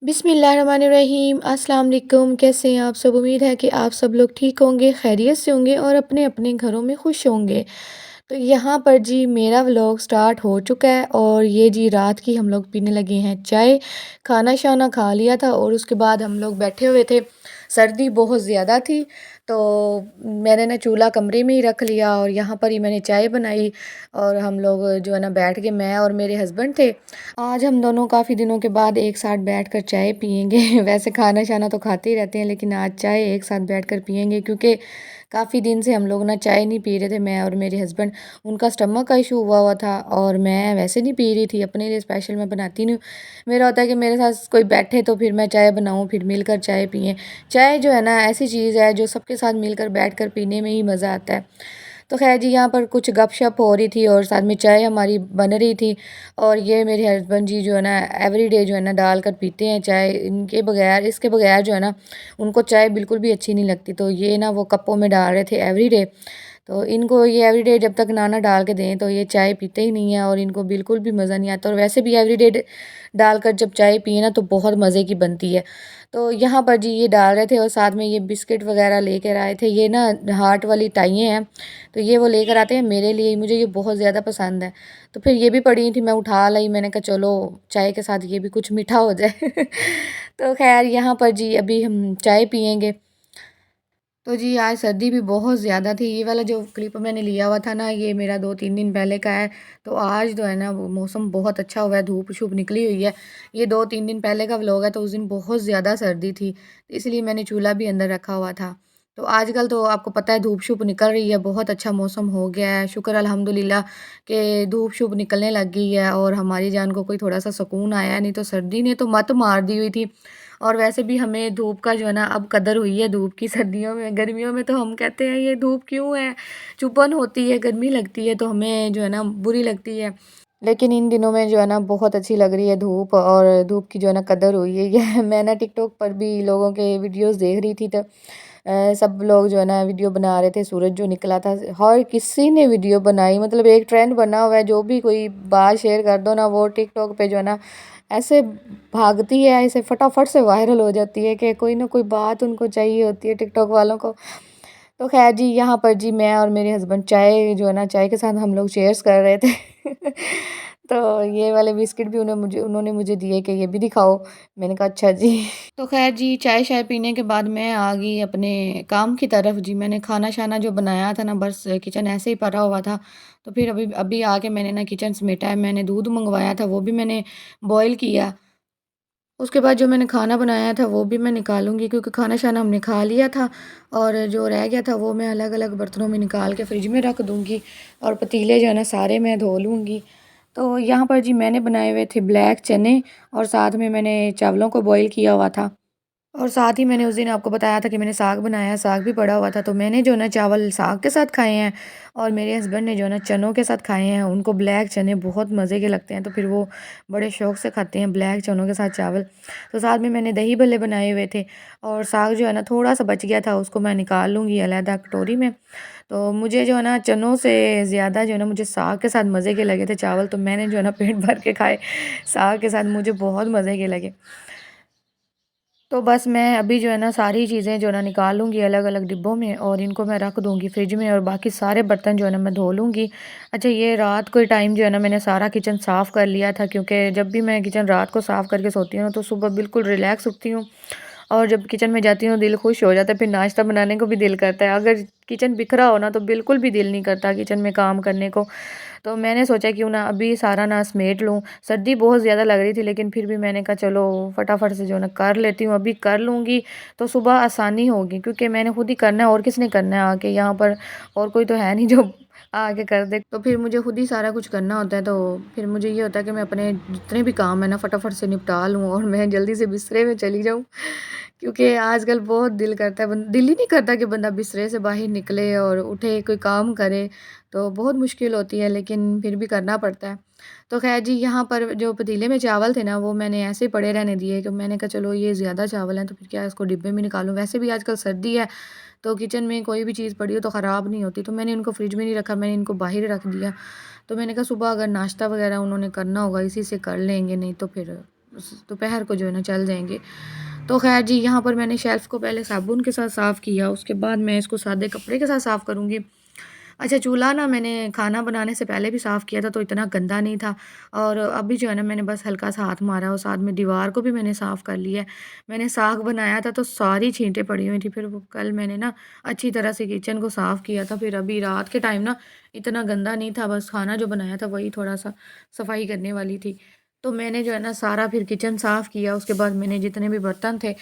बिस्मिल्लाहिर्रहमानिर्रहीम अस्सलाम वालेकुम। कैसे हैं आप सब? उम्मीद है कि आप सब लोग ठीक होंगे, खैरियत से होंगे और अपने अपने घरों में खुश होंगे। तो यहाँ पर जी मेरा व्लॉग स्टार्ट हो चुका है और ये जी रात की हम लोग पीने लगे हैं चाय। खाना शाना खा लिया था और उसके बाद हम लोग बैठे हुए थे। सर्दी बहुत ज़्यादा थी तो मैंने ना चूल्हा कमरे में ही रख लिया और यहाँ पर ही मैंने चाय बनाई और हम लोग जो है ना बैठ के, मैं और मेरे हस्बैंड थे। आज हम दोनों काफ़ी दिनों के बाद एक साथ बैठकर चाय पियेंगे। वैसे खाना शाना तो खाते ही रहते हैं लेकिन आज चाय एक साथ बैठकर पियेंगे क्योंकि काफ़ी दिन से हम लोग ना चाय नहीं पी रहे थे, मैं और मेरे हस्बैंड। उनका स्टमक का इशू हुआ हुआ था और मैं वैसे नहीं पी रही थी, अपने लिए स्पेशल मैं बनाती नहीं हूँ। मेरा होता है कि मेरे साथ कोई बैठे तो फिर मैं चाय बनाऊँ, फिर मिलकर चाय पिएँ। चाय जो है ना ऐसी चीज़ है जो सबके साथ मिलकर बैठकर पीने में ही मज़ा आता है। तो ख़ैर जी यहाँ पर कुछ गपशप हो रही थी और साथ में चाय हमारी बन रही थी। और ये मेरे हस्बैंड जी जो है ना एवरीडे जो है ना डाल कर पीते हैं चाय। इनके बगैर, इसके बगैर जो है ना उनको चाय बिल्कुल भी अच्छी नहीं लगती। तो ये ना वो कपों में डाल रहे थे एवरीडे। तो इनको ये एवरीडे जब तक ना डाल के दें तो ये चाय पीते ही नहीं है और इनको बिल्कुल भी मज़ा नहीं आता। और वैसे भी एवरीडे डालकर जब चाय पिए ना तो बहुत मज़े की बनती है। तो यहाँ पर जी ये डाल रहे थे और साथ में ये बिस्किट वगैरह लेकर आए थे। ये ना हार्ट वाली टाइयाँ हैं तो ये वो लेकर आते हैं मेरे लिए, मुझे ये बहुत ज़्यादा पसंद है। तो फिर ये भी पड़ी थी, मैं उठा लाई, मैंने कहा चलो चाय के साथ ये भी कुछ मीठा हो जाए। तो खैर यहाँ पर जी अभी हम चाय पियेंगे। तो जी आज सर्दी भी बहुत ज़्यादा थी। ये वाला जो क्लिप मैंने लिया हुआ था ना ये मेरा 2-3 दिन पहले का है। तो आज जो है ना वो मौसम बहुत अच्छा हुआ है, धूप शूप निकली हुई है। ये 2-3 दिन पहले का व्लॉग है तो उस दिन बहुत ज़्यादा सर्दी थी, इसलिए मैंने चूल्हा भी अंदर रखा हुआ था। तो आजकल तो आपको पता है धूप शूप निकल रही है, बहुत अच्छा मौसम हो गया है। शुक्र अल्हम्दुलिल्लाह कि धूप शूप निकलने लग गई है और हमारी जान को कोई थोड़ा सा सुकून आया है, नहीं तो सर्दी ने तो मत मार दी हुई थी। और वैसे भी हमें धूप का जो है ना अब कदर हुई है धूप की। सर्दियों में, गर्मियों में तो हम कहते हैं ये धूप क्यों है, चुभन होती है, गर्मी लगती है तो हमें जो है ना बुरी लगती है। लेकिन इन दिनों में जो है ना बहुत अच्छी लग रही है धूप और धूप की जो है ना कदर हुई है। ये मैं ना टिकटॉक पर भी लोगों के वीडियोस देख रही थी तो सब लोग जो है ना वीडियो बना रहे थे, सूरज जो निकला था हर किसी ने वीडियो बनाई। मतलब एक ट्रेंड बना हुआ है, जो भी कोई बात शेयर कर दो ना वो टिकटॉक पे जो है ना ऐसे भागती है, ऐसे फटाफट से वायरल हो जाती है कि कोई ना कोई बात उनको चाहिए होती है टिकटॉक वालों को। तो खैर जी यहाँ पर जी मैं और मेरे हस्बैंड चाय जो है ना चाय के साथ हम लोग शेयर्स कर रहे थे। तो ये वाले बिस्किट भी उन्होंने मुझे दिए कि ये भी दिखाओ। मैंने कहा अच्छा जी। तो खैर जी चाय शाय पीने के बाद मैं आ गई अपने काम की तरफ। जी मैंने खाना शाना जो बनाया था ना बस किचन ऐसे ही पड़ा हुआ था। तो फिर अभी अभी आके मैंने ना किचन समेटा है। मैंने दूध मंगवाया था वो भी मैंने बॉईल किया। उसके बाद जो मैंने खाना बनाया था वो भी मैं निकालूंगी क्योंकि खाना शाना हमने खा लिया था। और जो रह गया था वो मैं अलग अलग बर्तनों में निकाल के फ्रिज में रख दूंगी। और पतीले जो है ना सारे मैं धो लूँगी। तो यहाँ पर जी मैंने बनाए हुए थे ब्लैक चने और साथ में मैंने चावलों को बॉईल किया हुआ था। और साथ ही मैंने उस दिन आपको बताया था कि मैंने साग बनाया, साग भी पड़ा हुआ था। तो मैंने जो ना चावल साग के साथ खाए हैं और मेरे हस्बैंड ने जो ना चनों के साथ खाए हैं। उनको ब्लैक चने बहुत मज़े के लगते हैं तो फिर वो बड़े शौक़ से खाते हैं ब्लैक चनों के साथ चावल। तो साथ में मैंने दही भल्ले बनाए हुए थे और साग जो है ना थोड़ा सा बच गया था, उसको मैं निकाल लूँगी अलहदा कटोरी में। तो मुझे जो है ना चनों से ज़्यादा जो है ना मुझे साग के साथ मज़े के लगे थे चावल, तो मैंने जो है ना पेट भर के खाए। साग के साथ मुझे बहुत मज़े के लगे। तो बस मैं अभी जो है ना सारी चीज़ें जो है ना निकाल लूँगी अलग-अलग डिब्बों में और इनको मैं रख दूँगी फ्रिज में और बाकी सारे बर्तन जो है ना मैं धो लूँगी। अच्छा ये रात को टाइम जो है ना मैंने सारा किचन साफ़ कर लिया था क्योंकि जब भी मैं किचन रात को साफ़ करके सोती हूँ तो सुबह बिल्कुल रिलैक्स उठती हूँ। और जब किचन में जाती हूँ दिल खुश हो जाता है, फिर नाश्ता बनाने को भी दिल करता है। अगर किचन बिखरा हो ना तो बिल्कुल भी दिल नहीं करता किचन में काम करने को। तो मैंने सोचा क्यों ना अभी सारा ना समेट लूँ। सर्दी बहुत ज़्यादा लग रही थी लेकिन फिर भी मैंने कहा चलो फटाफट से जो है ना कर लेती हूँ। अभी कर लूँगी तो सुबह आसानी होगी क्योंकि मैंने खुद ही करना है और किसने करना है आके यहाँ पर, और कोई तो है नहीं जो आके कर दे। तो फिर मुझे खुद ही सारा कुछ करना होता है तो फिर मुझे ये होता है कि मैं अपने जितने भी काम है ना फटाफट से निपटा लूँ और मैं जल्दी से बिस्तरे में चली जाऊँ। क्योंकि आजकल बहुत दिल करता है, दिल ही नहीं करता कि बंदा बिस्तरे से बाहर निकले और उठे कोई काम करे। तो बहुत मुश्किल होती है लेकिन फिर भी करना पड़ता है। तो ख़ैर जी यहाँ पर जो पतीले में चावल थे ना वो मैंने ऐसे ही पड़े रहने दिए कि मैंने कहा चलो ये ज़्यादा चावल हैं तो फिर क्या इसको डिब्बे में निकालूँ। वैसे भी आजकल सर्दी है तो किचन में कोई भी चीज़ पड़ी हो तो ख़राब नहीं होती। तो मैंने इनको फ्रिज में नहीं रखा, मैंने इनको बाहर रख दिया। तो मैंने कहा सुबह अगर नाश्ता वग़ैरह उन्होंने करना होगा इसी से कर लेंगे, नहीं तो फिर दोपहर को जो है ना चल जाएंगे। तो खैर जी, यहाँ पर मैंने शेल्फ़ को पहले साबुन के साथ साफ़ किया, उसके बाद मैं इसको सादे कपड़े के साथ साफ़ करूँगी। अच्छा, चूल्हा ना मैंने खाना बनाने से पहले भी साफ़ किया था, तो इतना गंदा नहीं था, और अभी जो है ना मैंने बस हल्का-सा हाथ मारा और साथ में दीवार को भी मैंने साफ़ कर लिया है। मैंने साग बनाया था तो सारी छींटें पड़ी हुई थी, फिर वो कल मैंने ना अच्छी तरह से किचन को साफ़ किया था, फिर अभी रात के टाइम ना इतना गंदा नहीं था, बस खाना जो बनाया था वही थोड़ा-सा सफाई करने वाली थी। तो मैंने जो है ना सारा फिर किचन साफ़ किया, उसके बाद मैंने जितने भी बर्तन थे,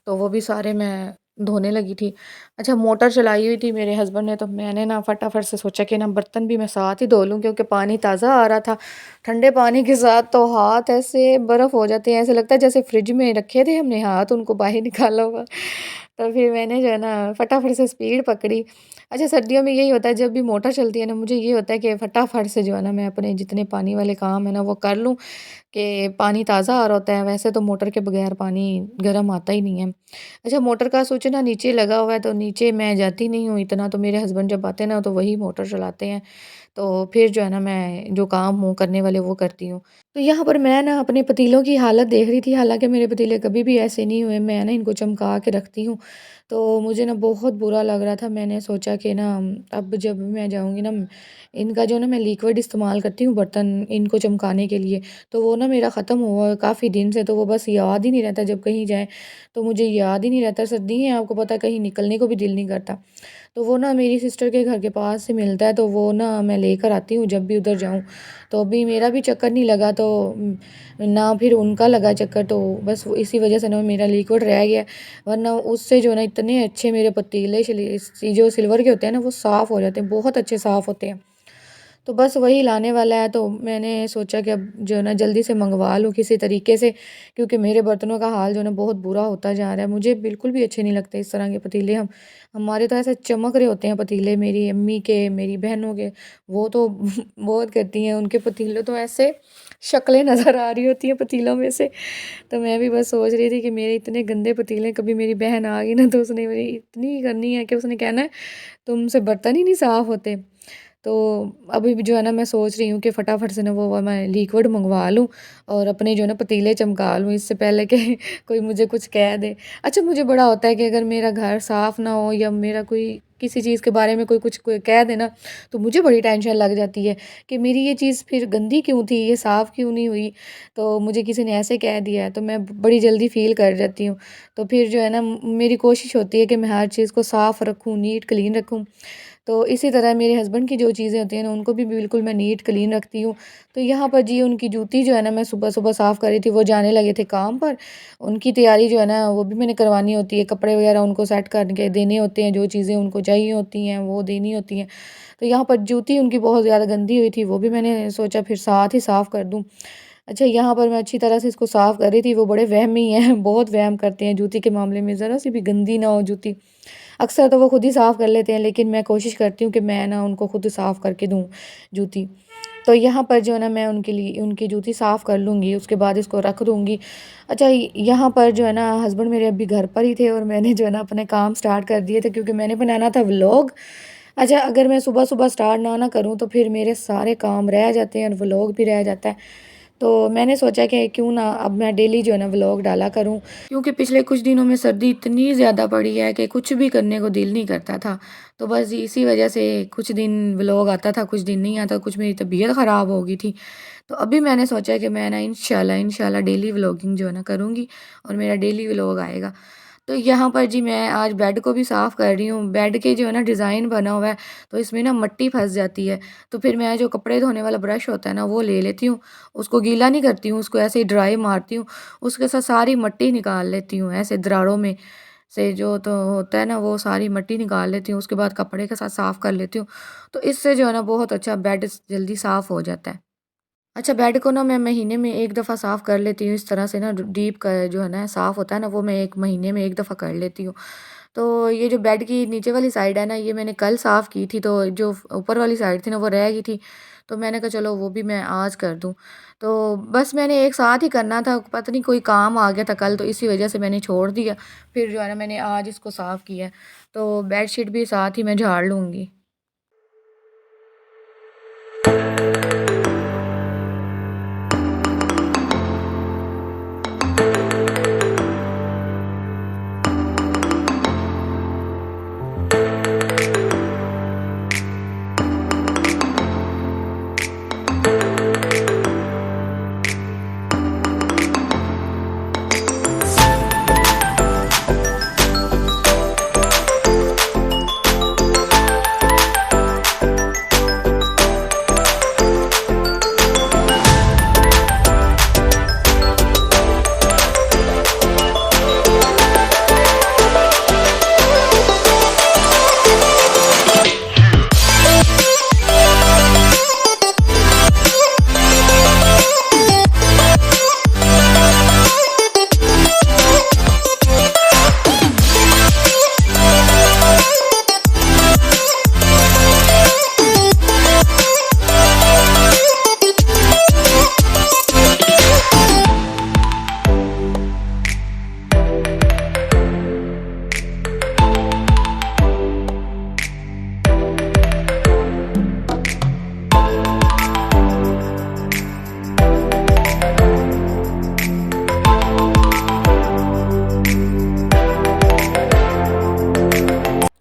तो वो भी सारे मैं धोने लगी थी। अच्छा, मोटर चलाई हुई थी मेरे हस्बैंड ने, तो मैंने ना फटाफट से सोचा कि ना बर्तन भी मैं साथ ही धो लूँ, क्योंकि पानी ताज़ा आ रहा था। ठंडे पानी के साथ तो हाथ ऐसे बर्फ़ हो जाते हैं, ऐसे लगता है जैसे फ्रिज में रखे थे हमने हाथ, उनको बाहर निकाला हुआ। तो फिर मैंने जो है ना फटाफट से स्पीड पकड़ी। अच्छा, सर्दियों में यही होता है, जब भी मोटर चलती है ना, मुझे ये होता है कि फटाफट से जो है ना मैं अपने जितने पानी वाले काम है ना वो कर लूँ, कि पानी ताज़ा आ रहा होता है, वैसे तो मोटर के बगैर पानी गर्म आता ही नहीं है। अच्छा, मोटर का स्विच ना नीचे लगा हुआ है, तो नीचे मैं जाती नहीं हूँ इतना, तो मेरे हस्बैंड जब आते हैं ना तो वही मोटर चलाते हैं। तो फिर जो है ना मैं जो काम हूँ करने वाले वो करती हूँ। तो यहाँ पर मैं ना अपने पतीलों की हालत देख रही थी, हालाँकि मेरे पतीले कभी भी ऐसे नहीं हुए, मैं ना इनको चमका के रखती हूँ। तो मुझे ना बहुत बुरा लग रहा था, मैंने सोचा कि ना अब जब मैं जाऊँगी ना, इनका जो ना मैं लिक्विड इस्तेमाल करती हूँ बर्तन इनको चमकाने के लिए, तो वो ना मेरा ख़त्म हुआ है काफ़ी दिन से, तो वो बस याद ही नहीं रहता, जब कहीं जाएँ तो मुझे याद ही नहीं रहता। सर्दी है, आपको पता है, कहीं निकलने को भी दिल नहीं करता। तो वो ना मेरी सिस्टर के घर के पास से मिलता है, तो वो ना मैं लेकर आती हूँ जब भी उधर जाऊँ। तो अभी मेरा भी चक्कर नहीं लगा, तो ना फिर उनका लगा चक्कर, तो बस वो इसी वजह से ना मेरा लिक्विड रह गया। वरना उससे जो है ना इतने अच्छे मेरे पतीले जो सिल्वर के होते हैं ना वो साफ़ हो जाते हैं, बहुत अच्छे साफ़ होते हैं। तो बस वही लाने वाला है, तो मैंने सोचा कि अब जो है ना जल्दी से मँगवा लूँ किसी तरीके से, क्योंकि मेरे बर्तनों का हाल जो है ना बहुत बुरा होता जा रहा है। मुझे बिल्कुल भी अच्छे नहीं लगते इस तरह के पतीले। हमारे तो ऐसे चमक रहे होते हैं पतीले, मेरी अम्मी के, मेरी बहनों के, वो तो बहुत करती हैं, उनके पतीले तो ऐसे शक्लें नज़र आ रही होती हैं पतीलों में से। तो मैं भी बस सोच रही थी कि मेरे इतने गंदे पतीले, कभी मेरी बहन आ गई ना तो उसने मेरी इतनी करनी है कि उसने कहना है तुमसे बर्तन ही नहीं साफ़ होते। तो अभी भी जो है ना मैं सोच रही हूँ कि फटाफट से ना वो मैं लिक्विड मंगवा लूँ और अपने जो है ना पतीले चमका लूँ, इससे पहले कि कोई मुझे कुछ कह दे। अच्छा, मुझे बड़ा होता है कि अगर मेरा घर साफ़ ना हो या मेरा कोई किसी चीज़ के बारे में कोई कह दे ना, तो मुझे बड़ी टेंशन लग जाती है कि मेरी ये चीज़ फिर गंदी क्यों थी, ये साफ़ क्यों नहीं हुई, तो मुझे किसी ने ऐसे कह दिया है, तो मैं बड़ी जल्दी फ़ील कर जाती हूँ। तो फिर जो है ना मेरी कोशिश होती है कि मैं हर चीज़ को साफ़ रखूँ, नीट क्लीन रखूँ। तो इसी तरह मेरे हस्बैंड की जो चीज़ें होती हैं ना, उनको भी बिल्कुल मैं नीट क्लीन रखती हूँ। तो यहाँ पर जी उनकी जूती जो है ना मैं सुबह-सुबह साफ़ कर रही थी, वो जाने लगे थे काम पर। उनकी तैयारी जो है ना वो भी मैंने करवानी होती है, कपड़े वगैरह उनको सेट करके देने होते हैं, जो चीज़ें उनको चाहिए होती हैं वो देनी होती हैं। तो यहाँ पर जूती उनकी बहुत ज़्यादा गंदी हुई थी, वो भी मैंने सोचा फिर साथ ही साफ़ कर दूँ। अच्छा, यहाँ पर मैं अच्छी तरह से इसको साफ़ कर रही थी, वो बड़े वहमी हैं, बहुत वहम करते हैं जूती के मामले में, ज़रा-सी भी गंदी ना हो जूती। अक्सर तो वो खुद ही साफ़ कर लेते हैं, लेकिन मैं कोशिश करती हूँ कि मैं ना उनको खुद साफ़ करके दूँ जूती। तो यहाँ पर जो है ना मैं उनके लिए उनकी जूती साफ़ कर लूँगी, उसके बाद इसको रख दूँगी। अच्छा, यहाँ पर जो है ना हस्बैंड मेरे अभी घर पर ही थे और मैंने जो है ना अपने काम स्टार्ट कर दिए थे, क्योंकि मैंने बनाना था व्लॉग। अच्छा, अगर मैं सुबह-सुबह स्टार्ट ना करूँ तो फिर मेरे सारे काम रह जाते हैं और व्लॉग भी रह जाता है। तो मैंने सोचा कि क्यों ना अब मैं डेली जो है ना व्लॉग डाला करूँ, क्योंकि पिछले कुछ दिनों में सर्दी इतनी ज़्यादा पड़ी है कि कुछ भी करने को दिल नहीं करता था। तो बस इसी वजह से कुछ दिन व्लॉग आता था, कुछ दिन नहीं आता, कुछ मेरी तबीयत ख़राब हो गई थी। तो अभी मैंने सोचा है कि मैं ना इंशाल्लाह डेली व्लॉगिंग जो है ना करूँगी और मेरा डेली व्लॉग आएगा। तो यहाँ पर जी मैं आज बेड को भी साफ़ कर रही हूँ। बेड के जो है ना डिज़ाइन बना हुआ है, तो इसमें ना मिट्टी फँस जाती है। तो फिर मैं जो कपड़े धोने वाला ब्रश होता है ना वो ले लेती हूँ, उसको गीला नहीं करती हूँ, उसको ऐसे ही ड्राई मारती हूँ, उसके साथ सारी मिट्टी निकाल लेती हूँ, ऐसे दरारों में से जो तो होता है ना वो सारी मिट्टी निकाल लेती हूँ, उसके बाद कपड़े के साथ साफ़ कर लेती हूँ। तो इससे जो है ना बहुत अच्छा बेड जल्दी साफ़ हो जाता है। अच्छा, बेड को ना मैं महीने में 1 दफ़ा साफ़ कर लेती हूँ, इस तरह से ना डीप का जो है ना साफ़ होता है ना वो मैं 1 महीने में 1 दफ़ा कर लेती हूँ। तो ये जो बेड की नीचे वाली साइड है ना, ये मैंने कल साफ़ की थी, तो जो ऊपर वाली साइड थी ना वो रह गई थी, तो मैंने कहा चलो वो भी मैं आज कर दूँ। तो बस मैंने एक साथ ही करना था, पता नहीं कोई काम आ गया था कल, तो इसी वजह से मैंने छोड़ दिया। फिर जो है ना मैंने आज इसको साफ़ किया है, तो बेडशीट भी साथ ही मैं झाड़ लूँगी।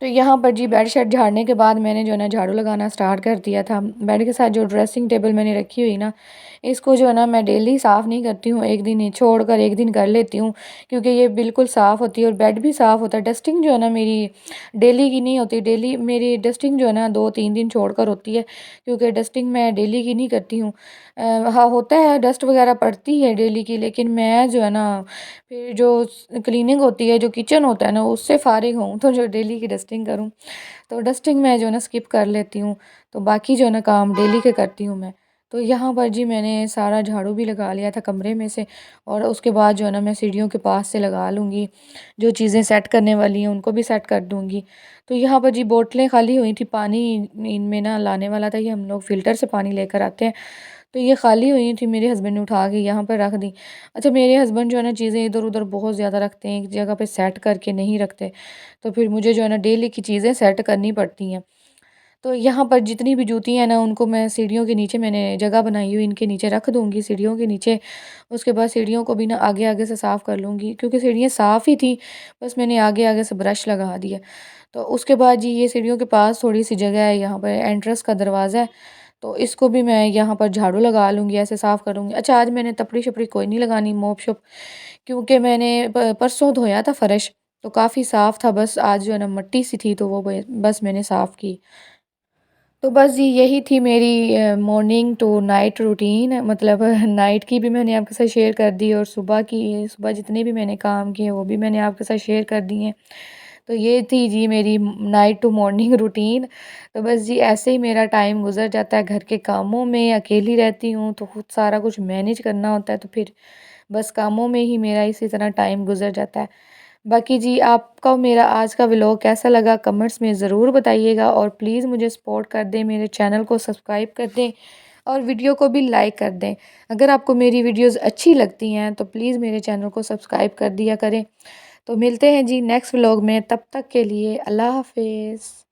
यहाँ पर जी बेड शीट झाड़ने के बाद मैंने जो है ना झाड़ू लगाना स्टार्ट कर दिया था। बेड के साथ जो ड्रेसिंग टेबल मैंने रखी हुई ना, इसको जो है ना मैं डेली साफ़ नहीं करती हूँ, एक दिन ही छोड़ कर एक दिन कर लेती हूँ, क्योंकि ये बिल्कुल साफ़ होती है और बेड भी साफ़ होता है। डस्टिंग जो है ना मेरी डेली की नहीं होती, डेली मेरी डस्टिंग जो है ना 2-3 दिन छोड़ कर होती है, क्योंकि डस्टिंग मैं डेली की नहीं करती हूँ। हाँ, होता है डस्ट वगैरह पड़ती है डेली की, लेकिन मैं जो है ना फिर जो क्लीनिंग होती है, जो किचन होता है ना, उससे फ़ारिग हूँ, तो जो डेली की डस्टिंग करूँ, तो डस्टिंग मैं जो है ना स्किप कर लेती हूँ। तो बाकी जो है ना काम डेली के करती हूँ मैं। तो यहाँ पर जी मैंने सारा झाड़ू भी लगा लिया था कमरे में से, और उसके बाद जो है ना मैं सीढ़ियों के पास से लगा लूँगी। जो चीज़ें सेट करने वाली हैं उनको भी सेट कर दूँगी। तो यहाँ पर जी बोतलें खाली हुई थी, पानी इनमें ना लाने वाला था, ये हम लोग फ़िल्टर से पानी लेकर आते हैं। तो ये खाली हुई थी, मेरे हस्बैंड ने उठा के यहाँ पर रख दी। अच्छा, मेरे हस्बैंड जो है ना चीज़ें इधर-उधर बहुत ज़्यादा रखते हैं, एक जगह पे सेट करके नहीं रखते। तो फिर मुझे जो है ना डेली की चीज़ें सेट करनी पड़ती हैं। तो यहाँ पर जितनी भी जूती हैं ना, उनको मैं सीढ़ियों के नीचे मैंने जगह बनाई हुई, इनके नीचे रख दूँगी सीढ़ियों के नीचे। उसके बाद सीढ़ियों को भी ना आगे-आगे से साफ़ कर लूँगी, क्योंकि सीढ़ियाँ साफ़ ही थी, बस मैंने आगे-आगे से ब्रश लगा दिया। तो उसके बाद जी ये सीढ़ियों के पास थोड़ी-सी जगह है, यहाँ पे एंट्रेंस का दरवाज़ा है, तो इसको भी मैं यहाँ पर झाड़ू लगा लूँगी, ऐसे साफ़ करूँगी। अच्छा, आज मैंने तपड़ी-शपड़ी कोई नहीं लगानी, मॉप-शॉप, क्योंकि मैंने परसों धोया था फ़र्श, तो काफ़ी साफ़ था, बस आज जो है ना मट्टी सी थी, तो वो बस मैंने साफ़ की। तो बस जी यही थी मेरी मॉर्निंग टू नाइट रूटीन, मतलब नाइट की भी मैंने आपके साथ शेयर कर दी, और सुबह जितने भी मैंने काम किए वो भी मैंने आपके साथ शेयर कर दिए हैं। तो ये थी जी मेरी नाइट टू मॉर्निंग रूटीन। तो बस जी ऐसे ही मेरा टाइम गुज़र जाता है घर के कामों में, अकेली रहती हूँ तो खुद सारा कुछ मैनेज करना होता है, तो फिर बस कामों में ही मेरा इसी तरह टाइम गुज़र जाता है। बाकी जी आपको मेरा आज का व्लॉग कैसा लगा कमेंट्स में ज़रूर बताइएगा, और प्लीज़ मुझे सपोर्ट कर दें, मेरे चैनल को सब्सक्राइब कर दें और वीडियो को भी लाइक कर दें। अगर आपको मेरी वीडियोस अच्छी लगती हैं तो प्लीज़ मेरे चैनल को सब्सक्राइब कर दिया करें। तो मिलते हैं जी नेक्स्ट व्लॉग में, तब तक के लिए अल्लाह हाफ़िज़।